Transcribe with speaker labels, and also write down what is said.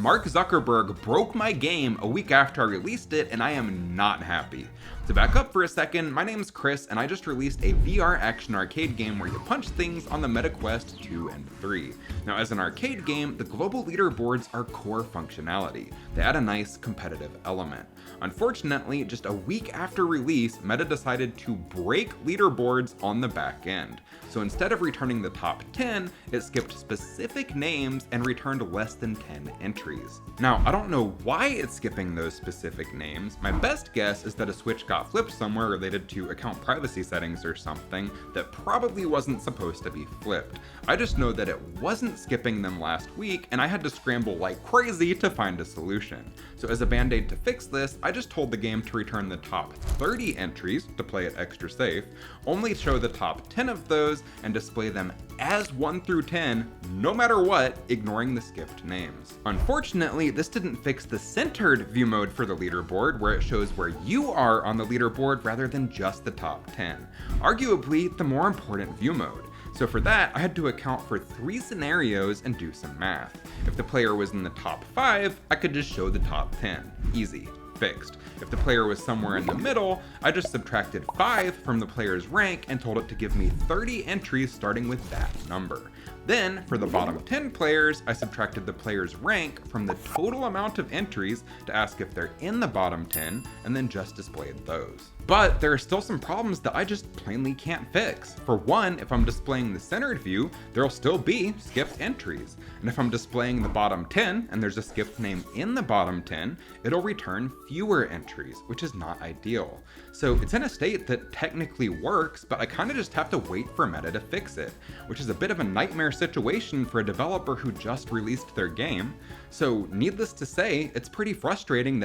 Speaker 1: Mark Zuckerberg broke my game a week after I released it, and I am not happy. To back up for a second, my name's Chris, and I just released a VR action arcade game where you punch things on the MetaQuest 2 and 3. Now, as an arcade game, the global leaderboards are core functionality. They add a nice competitive element. Unfortunately, just a week after release, Meta decided to break leaderboards on the back end. So instead of returning the top 10, it skipped specific names and returned less than 10 entries. Now, I don't know why it's skipping those specific names. My best guess is that a switch got flipped somewhere related to account privacy settings or something that probably wasn't supposed to be flipped. I just know that it wasn't skipping them last week, and I had to scramble like crazy to find a solution. So as a band-aid to fix this, I just told the game to return the top 30 entries to play it extra safe, only show the top 10 of those, and display them as 1 through 10, no matter what, ignoring the skipped names. Unfortunately, this didn't fix the centered view mode for the leaderboard, where it shows where you are on the leaderboard rather than just the top 10. Arguably, the more important view mode. So for that, I had to account for 3 scenarios and do some math. If the player was in the top 5, I could just show the top 10. Easy. Fixed. If the player was somewhere in the middle, I just subtracted 5 from the player's rank and told it to give me 30 entries starting with that number. Then, for the bottom 10 players, I subtracted the player's rank from the total amount of entries to ask if they're in the bottom 10, and then just displayed those. But there are still some problems that I just plainly can't fix. For one, if I'm displaying the centered view, there'll still be skipped entries. And if I'm displaying the bottom 10 and there's a skipped name in the bottom 10, it'll return fewer entries, which is not ideal. So it's in a state that technically works, but I kind of just have to wait for Meta to fix it, which is a bit of a nightmare situation for a developer who just released their game. So needless to say, it's pretty frustrating that